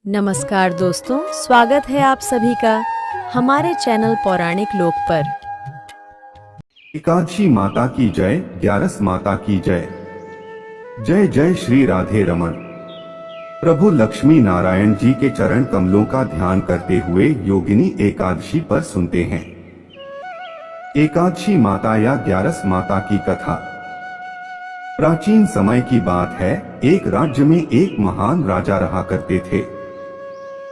नमस्कार दोस्तों, स्वागत है आप सभी का हमारे चैनल पौराणिक लोक पर। एकादशी माता की जय, ग्यारस माता की जय। जय जय श्री राधे रमण। प्रभु लक्ष्मी नारायण जी के चरण कमलों का ध्यान करते हुए योगिनी एकादशी पर सुनते हैं। एकादशी माता या ग्यारस माता की कथा। प्राचीन समय की बात है। एक राज्य में एक महान राजा रहा करते थे।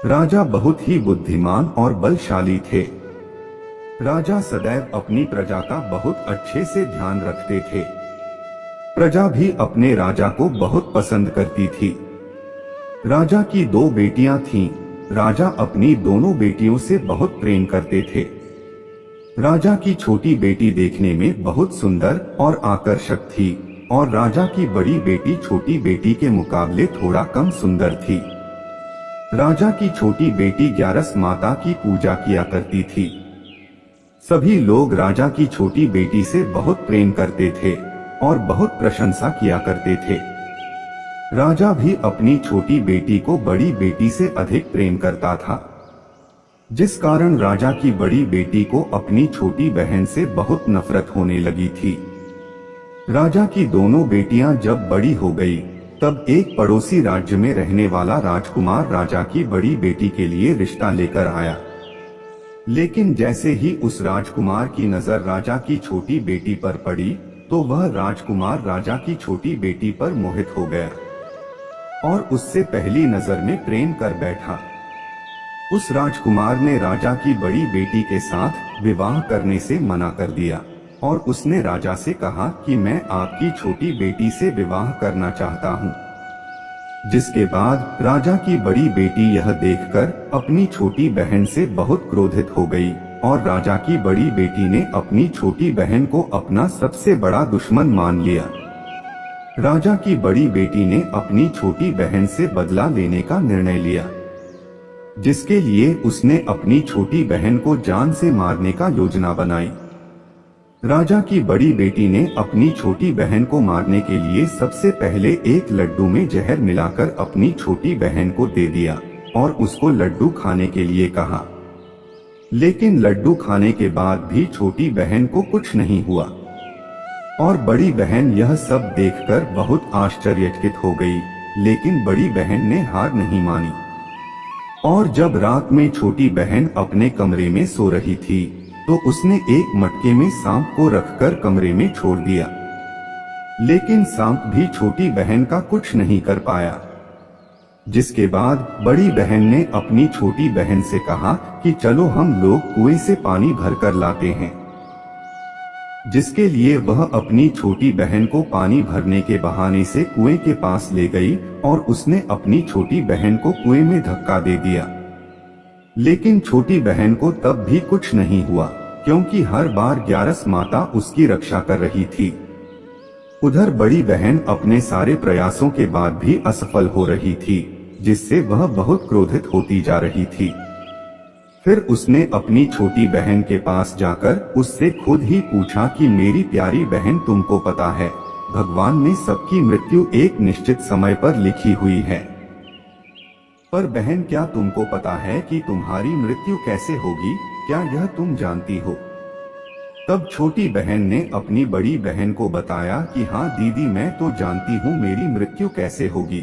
राजा बहुत ही बुद्धिमान और बलशाली थे। राजा सदैव अपनी प्रजा का बहुत अच्छे से ध्यान रखते थे। प्रजा भी अपने राजा को बहुत पसंद करती थी। राजा की दो बेटियां थीं। राजा अपनी दोनों बेटियों से बहुत प्रेम करते थे। राजा की छोटी बेटी देखने में बहुत सुंदर और आकर्षक थी और राजा की बड़ी बेटी छोटी बेटी के मुकाबले थोड़ा कम सुंदर थी। राजा की छोटी बेटी ग्यारस माता की पूजा किया करती थी। सभी लोग राजा की छोटी बेटी से बहुत प्रेम करते थे और बहुत प्रशंसा किया करते थे। राजा भी अपनी छोटी बेटी को बड़ी बेटी से अधिक प्रेम करता था, जिस कारण राजा की बड़ी बेटी को अपनी छोटी बहन से बहुत नफरत होने लगी थी। राजा की दोनों बेटियां जब बड़ी हो गई, तब एक पड़ोसी राज्य में रहने वाला राजकुमार राजा की बड़ी बेटी के लिए रिश्ता लेकर आया। लेकिन जैसे ही उस राजकुमार की नजर राजा की छोटी बेटी पर पड़ी, तो वह राजकुमार राजा की छोटी बेटी पर मोहित हो गया और उससे पहली नजर में प्रेम कर बैठा। उस राजकुमार ने राजा की बड़ी बेटी के साथ विवाह करने से मना कर दिया और उसने राजा से कहा कि मैं आपकी छोटी बेटी से विवाह करना चाहता हूँ। जिसके बाद राजा की बड़ी बेटी यह देखकर अपनी छोटी बहन से बहुत क्रोधित हो गई और राजा की बड़ी बेटी ने अपनी छोटी बहन को अपना सबसे बड़ा दुश्मन मान लिया। राजा की बड़ी बेटी ने अपनी छोटी बहन से बदला लेने का निर्णय लिया, जिसके लिए उसने अपनी छोटी बहन को जान से मारने का योजना बनाई। राजा की बड़ी बेटी ने अपनी छोटी बहन को मारने के लिए सबसे पहले एक लड्डू में जहर मिलाकर अपनी छोटी बहन को दे दिया और उसको लड्डू खाने के लिए कहा। लेकिन लड्डू खाने के बाद भी छोटी बहन को कुछ नहीं हुआ और बड़ी बहन यह सब देखकर बहुत आश्चर्यचकित हो गई। लेकिन बड़ी बहन ने हार नहीं मानी और जब रात में छोटी बहन अपने कमरे में सो रही थी, तो उसने एक मटके में सांप को रखकर कमरे में छोड़ दिया। लेकिन सांप भी छोटी बहन का कुछ नहीं कर पाया। जिसके बाद बड़ी बहन ने अपनी छोटी बहन से कहा कि चलो हम लोग कुएं से पानी भरकर लाते हैं। जिसके लिए वह अपनी छोटी बहन को पानी भरने के बहाने से कुएं के पास ले गई और उसने अपनी छोटी बहन को कुएं में धक्का दे दिया। लेकिन छोटी बहन को तब भी कुछ नहीं हुआ, क्योंकि हर बार ग्यारस माता उसकी रक्षा कर रही थी। उधर बड़ी बहन अपने सारे प्रयासों के बाद भी असफल हो रही थी, जिससे वह बहुत क्रोधित होती जा रही थी। फिर उसने अपनी छोटी बहन के पास जाकर उससे खुद ही पूछा कि मेरी प्यारी बहन, तुमको पता है भगवान ने सबकी मृत्यु एक निश्चित समय पर लिखी हुई है, पर बहन क्या तुमको पता है कि तुम्हारी मृत्यु कैसे होगी? क्या यह तुम जानती हो? तब छोटी बहन ने अपनी बड़ी बहन को बताया कि हाँ दीदी, मैं तो जानती हूँ मेरी मृत्यु कैसे होगी।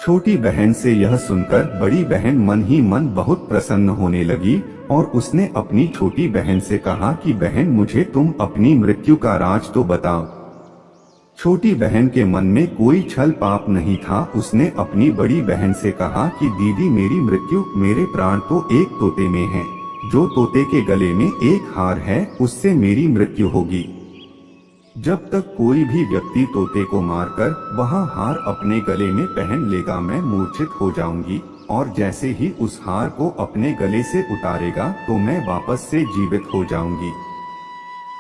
छोटी बहन से यह सुनकर बड़ी बहन मन ही मन बहुत प्रसन्न होने लगी और उसने अपनी छोटी बहन से कहा कि बहन, मुझे तुम अपनी मृत्यु का राज तो बताओ। छोटी बहन के मन में कोई छल पाप नहीं था। उसने अपनी बड़ी बहन से कहा कि दीदी, मेरी मृत्यु, मेरे प्राण तो एक तोते में हैं। जो तोते के गले में एक हार है, उससे मेरी मृत्यु होगी। जब तक कोई भी व्यक्ति तोते को मारकर वह हार अपने गले में पहन लेगा, मैं मूर्छित हो जाऊंगी और जैसे ही उस हार को अपने गले से उतारेगा तो मैं वापस से जीवित हो जाऊंगी।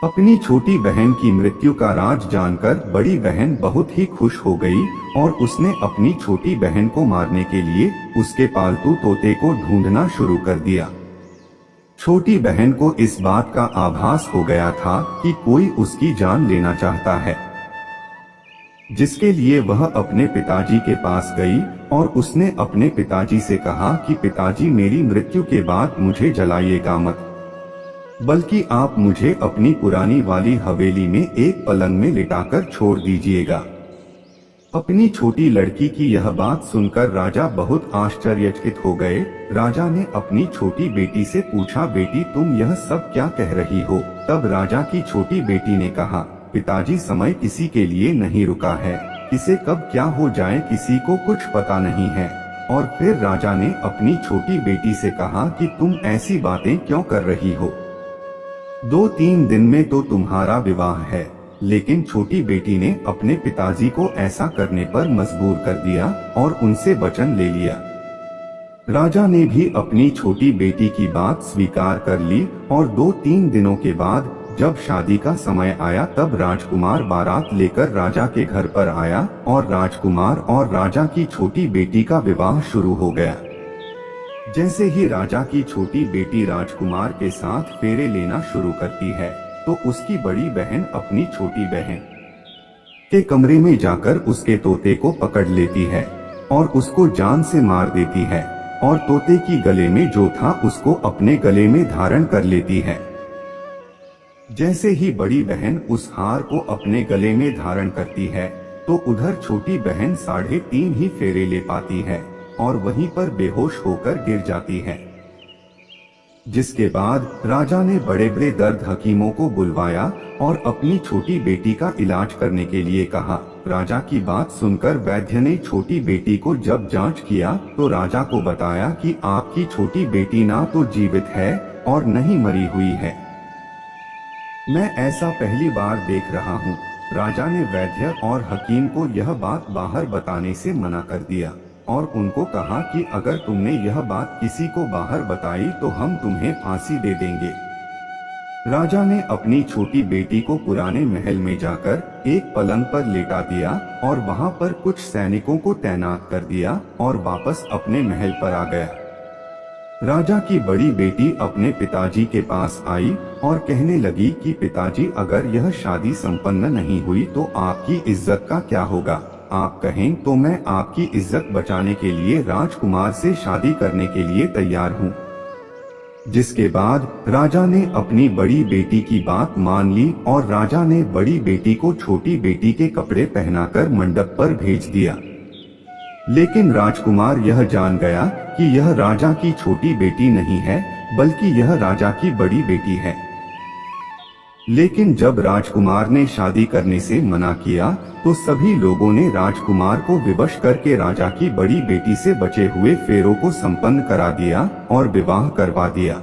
अपनी छोटी बहन की मृत्यु का राज जानकर बड़ी बहन बहुत ही खुश हो गई और उसने अपनी छोटी बहन को मारने के लिए उसके पालतू तोते को ढूंढना शुरू कर दिया। छोटी बहन को इस बात का आभास हो गया था कि कोई उसकी जान लेना चाहता है, जिसके लिए वह अपने पिताजी के पास गई और उसने अपने पिताजी से कहा कि पिताजी, मेरी मृत्यु के बाद मुझे जलाइएगा मत, बल्कि आप मुझे अपनी पुरानी वाली हवेली में एक पलंग में लिटाकर छोड़ दीजिएगा। अपनी छोटी लड़की की यह बात सुनकर राजा बहुत आश्चर्यचकित हो गए। राजा ने अपनी छोटी बेटी से पूछा, बेटी तुम यह सब क्या कह रही हो? तब राजा की छोटी बेटी ने कहा, पिताजी, समय किसी के लिए नहीं रुका है, किसे कब क्या हो जाए किसी को कुछ पता नहीं है। और फिर राजा ने अपनी छोटी बेटी से कहा कि तुम ऐसी बातें क्यों कर रही हो? 2-3 दिन में तो तुम्हारा विवाह है। लेकिन छोटी बेटी ने अपने पिताजी को ऐसा करने पर मजबूर कर दिया और उनसे वचन ले लिया। राजा ने भी अपनी छोटी बेटी की बात स्वीकार कर ली और 2-3 दिनों के बाद जब शादी का समय आया तब राजकुमार बारात लेकर राजा के घर पर आया और राजकुमार और राजा की छोटी बेटी का विवाह शुरू हो गया। जैसे ही राजा की छोटी बेटी राजकुमार के साथ फेरे लेना शुरू करती है तो उसकी बड़ी बहन अपनी छोटी बहन के कमरे में जाकर उसके तोते को पकड़ लेती है और उसको जान से मार देती है और तोते की गले में जो था उसको अपने गले में धारण कर लेती है। जैसे ही बड़ी बहन उस हार को अपने गले में धारण करती है तो उधर छोटी बहन 3.5 ही फेरे ले पाती है और वहीं पर बेहोश होकर गिर जाती है। जिसके बाद राजा ने बड़े बड़े दर्द हकीमों को बुलवाया और अपनी छोटी बेटी का इलाज करने के लिए कहा। राजा की बात सुनकर वैद्य ने छोटी बेटी को जब जांच किया तो राजा को बताया कि आपकी छोटी बेटी ना तो जीवित है और नहीं मरी हुई है। मैं ऐसा पहली बार देख रहा हूँ। राजा ने वैद्य और हकीम को यह बात बाहर बताने से मना कर दिया और उनको कहा कि अगर तुमने यह बात किसी को बाहर बताई तो हम तुम्हें फांसी दे देंगे। राजा ने अपनी छोटी बेटी को पुराने महल में जाकर एक पलंग पर लेटा दिया और वहां पर कुछ सैनिकों को तैनात कर दिया और वापस अपने महल पर आ गया। राजा की बड़ी बेटी अपने पिताजी के पास आई और कहने लगी कि पिताजी, अगर यह शादी संपन्न नहीं हुई तो आपकी इज्जत का क्या होगा? आप कहें तो मैं आपकी इज्जत बचाने के लिए राजकुमार से शादी करने के लिए तैयार हूँ। जिसके बाद राजा ने अपनी बड़ी बेटी की बात मान ली और राजा ने बड़ी बेटी को छोटी बेटी के कपड़े पहनाकर मंडप पर भेज दिया। लेकिन राजकुमार यह जान गया कि यह राजा की छोटी बेटी नहीं है बल्कि यह राजा की बड़ी बेटी है। लेकिन जब राजकुमार ने शादी करने से मना किया तो सभी लोगों ने राजकुमार को विवश करके राजा की बड़ी बेटी से बचे हुए फेरों को संपन्न करा दिया और विवाह करवा दिया।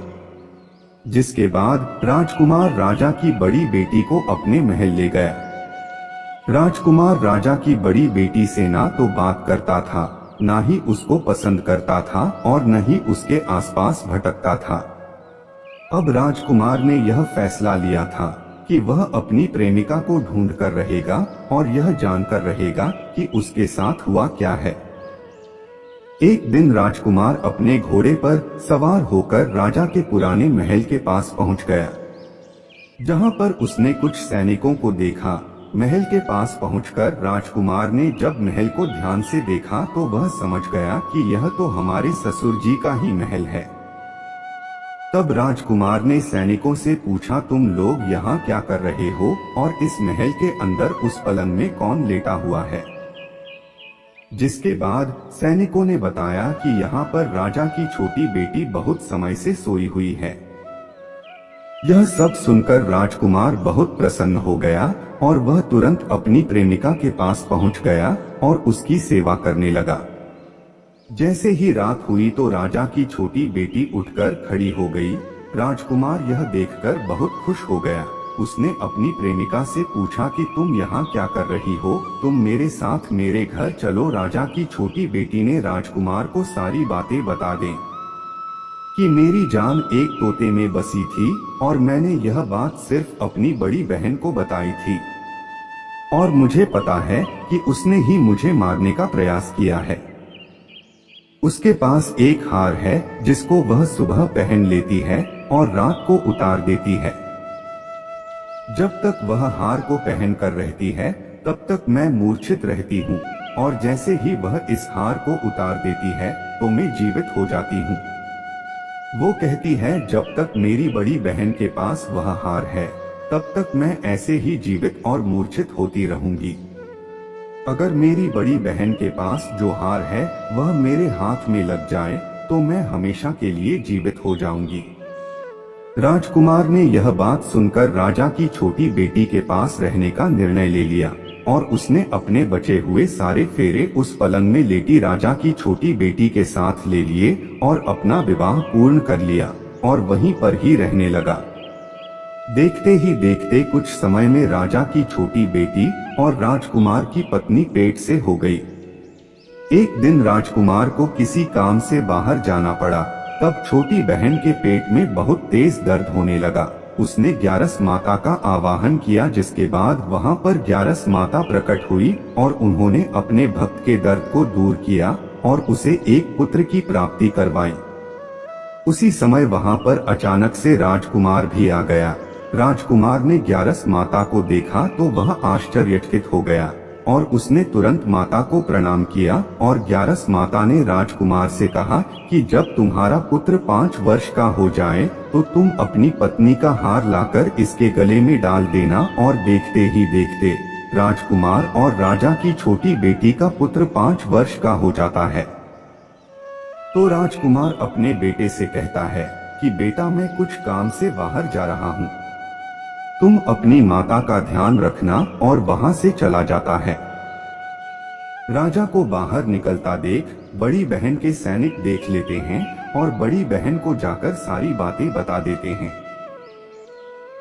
जिसके बाद राजकुमार राजा की बड़ी बेटी को अपने महल ले गया। राजकुमार राजा की बड़ी बेटी से ना तो बात करता था, ना ही उसको पसंद करता था और न ही उसके आसपास भटकता था। अब राजकुमार ने यह फैसला लिया था कि वह अपनी प्रेमिका को ढूंढ कर रहेगा और यह जानकर रहेगा कि उसके साथ हुआ क्या है। एक दिन राजकुमार अपने घोड़े पर सवार होकर राजा के पुराने महल के पास पहुंच गया, जहां पर उसने कुछ सैनिकों को देखा। महल के पास पहुंचकर राजकुमार ने जब महल को ध्यान से देखा तो वह समझ गया कि यह तो हमारे ससुर जी का ही महल है। तब राजकुमार ने सैनिकों से पूछा, तुम लोग यहाँ क्या कर रहे हो और इस महल के अंदर उस पलंग में कौन लेटा हुआ है? जिसके बाद सैनिकों ने बताया कि यहाँ पर राजा की छोटी बेटी बहुत समय से सोई हुई है। यह सब सुनकर राजकुमार बहुत प्रसन्न हो गया और वह तुरंत अपनी प्रेमिका के पास पहुंच गया और उसकी सेवा करने लगा। जैसे ही रात हुई तो राजा की छोटी बेटी उठकर खड़ी हो गई। राजकुमार यह देखकर बहुत खुश हो गया। उसने अपनी प्रेमिका से पूछा कि तुम यहाँ क्या कर रही हो? तुम मेरे साथ मेरे घर चलो। राजा की छोटी बेटी ने राजकुमार को सारी बातें बता दें कि मेरी जान एक तोते में बसी थी और मैंने यह बात सिर्फ अपनी बड़ी बहन को बताई थी और मुझे पता है कि उसने ही मुझे मारने का प्रयास किया है। उसके पास एक हार है जिसको वह सुबह पहन लेती है और रात को उतार देती है। जब तक वह हार को पहन कर रहती है तब तक मैं मूर्छित रहती हूँ। और जैसे ही वह इस हार को उतार देती है तो मैं जीवित हो जाती हूँ। वो कहती है जब तक मेरी बड़ी बहन के पास वह हार है तब तक मैं ऐसे ही जीवित और मूर्छित होती रहूंगी। अगर मेरी बड़ी बहन के पास जो हार है वह मेरे हाथ में लग जाए तो मैं हमेशा के लिए जीवित हो जाऊंगी। राजकुमार ने यह बात सुनकर राजा की छोटी बेटी के पास रहने का निर्णय ले लिया और उसने अपने बचे हुए सारे फेरे उस पलंग में लेटी राजा की छोटी बेटी के साथ ले लिए और अपना विवाह पूर्ण कर लिया और वहीं पर ही रहने लगा। देखते ही देखते कुछ समय में राजा की छोटी बेटी और राजकुमार की पत्नी पेट से हो गई। एक दिन राजकुमार को किसी काम से बाहर जाना पड़ा। तब छोटी बहन के पेट में बहुत तेज दर्द होने लगा। उसने ग्यारस माता का आवाहन किया, जिसके बाद वहां पर ग्यारस माता प्रकट हुई और उन्होंने अपने भक्त के दर्द को दूर किया और उसे एक पुत्र की प्राप्ति करवाई। उसी समय वहां पर अचानक से राजकुमार भी आ गया। राजकुमार ने ग्यारस माता को देखा तो वह आश्चर्यचकित हो गया और उसने तुरंत माता को प्रणाम किया और ग्यारस माता ने राजकुमार से कहा कि जब तुम्हारा पुत्र 5 वर्ष का हो जाए तो तुम अपनी पत्नी का हार लाकर इसके गले में डाल देना। और देखते ही देखते राजकुमार और राजा की छोटी बेटी का पुत्र 5 वर्ष का हो जाता है। तो राजकुमार अपने बेटे से कहता है कि बेटा, मैं कुछ काम से बाहर जा रहा हूँ, तुम अपनी माता का ध्यान रखना, और वहां से चला जाता है। राजा को बाहर निकलता देख बड़ी बहन के सैनिक देख लेते हैं और बड़ी बहन को जाकर सारी बातें बता देते हैं।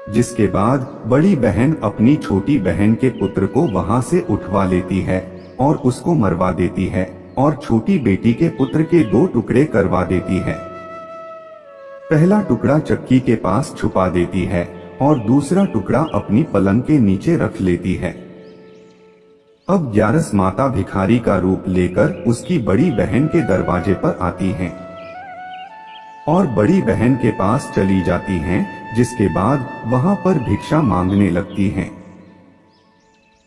जिसके बाद बड़ी बहन अपनी छोटी बहन के पुत्र को वहां से उठवा लेती है और उसको मरवा देती है और छोटी बेटी के पुत्र के 2 टुकड़े करवा देती है। पहला टुकड़ा चक्की के पास छुपा देती है और दूसरा टुकड़ा अपनी पलंग के नीचे रख लेती है। अब ग्यारस माता भिखारी का रूप लेकर उसकी बड़ी बहन के दरवाजे पर आती हैं और बड़ी बहन के पास चली जाती हैं, जिसके बाद वहां पर भिक्षा मांगने लगती हैं।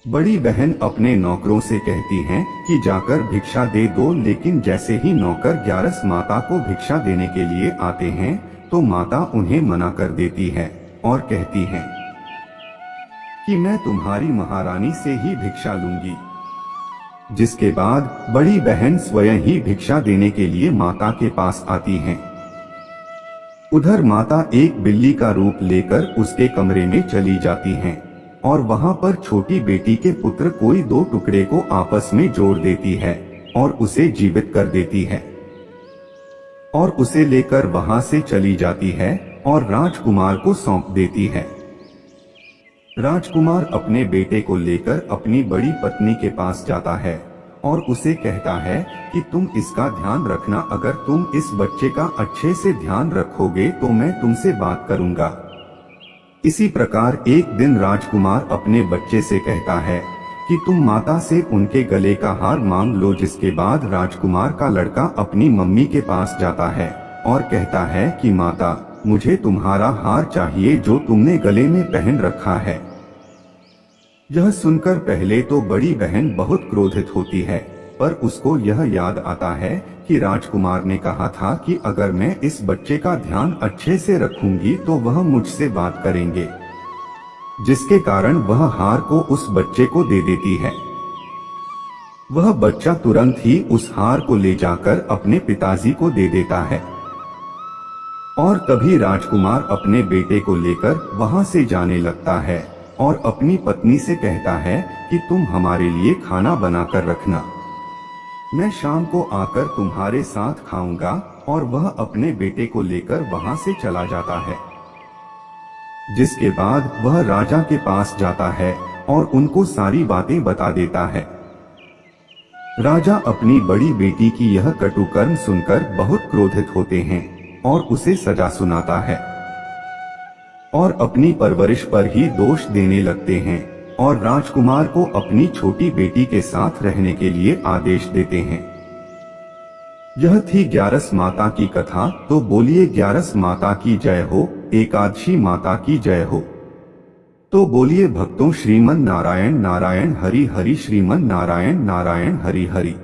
बड़ी बहन अपने नौकरों से कहती हैं कि जाकर भिक्षा दे दो, लेकिन जैसे ही नौकर ग्यारस माता को भिक्षा देने के लिए आते हैं तो माता उन्हें मना कर देती है और कहती हैं कि मैं तुम्हारी महारानी से ही भिक्षा लूंगी। जिसके बाद बड़ी बहन स्वयं ही भिक्षा देने के लिए माता के पास आती हैं। उधर माता एक बिल्ली का रूप लेकर उसके कमरे में चली जाती हैं और वहां पर छोटी बेटी के पुत्र कोई 2 टुकड़े को आपस में जोड़ देती है और उसे जीवित कर देती है और उसे लेकर वहां से चली जाती है और राजकुमार को सौंप देती है। राजकुमार अपने बेटे को लेकर अपनी बड़ी पत्नी के पास जाता है और उसे कहता है कि तुम इसका ध्यान रखना, अगर तुम इस बच्चे का अच्छे से ध्यान रखोगे तो मैं तुमसे बात करूंगा। इसी प्रकार एक दिन राजकुमार अपने बच्चे से कहता है कि तुम माता से उनके गले का हार मांग लो। जिसके बाद राजकुमार का लड़का अपनी मम्मी के पास जाता है और कहता है कि माता, मुझे तुम्हारा हार चाहिए जो तुमने गले में पहन रखा है। यह सुनकर पहले तो बड़ी बहन बहुत क्रोधित होती है, पर उसको यह याद आता है कि राजकुमार ने कहा था कि अगर मैं इस बच्चे का ध्यान अच्छे से रखूंगी तो वह मुझसे बात करेंगे, जिसके कारण वह हार को उस बच्चे को दे देती है। वह बच्चा तुरंत ही उस हार को ले जाकर अपने पिताजी को दे देता है और तभी राजकुमार अपने बेटे को लेकर वहां से जाने लगता है और अपनी पत्नी से कहता है कि तुम हमारे लिए खाना बनाकर रखना, मैं शाम को आकर तुम्हारे साथ खाऊंगा। और वह अपने बेटे को लेकर वहां से चला जाता है। जिसके बाद वह राजा के पास जाता है और उनको सारी बातें बता देता है। राजा अपनी बड़ी बेटी की यह कटुकर्म सुनकर बहुत क्रोधित होते हैं और उसे सजा सुनाता है और अपनी परवरिश पर ही दोष देने लगते हैं और राजकुमार को अपनी छोटी बेटी के साथ रहने के लिए आदेश देते हैं। यह थी ग्यारस माता की कथा। तो बोलिए ग्यारस माता की जय हो, एकादशी माता की जय हो। तो बोलिए भक्तों, श्रीमन नारायण नारायण हरि हरि, श्रीमन नारायण नारायण हरि हरि।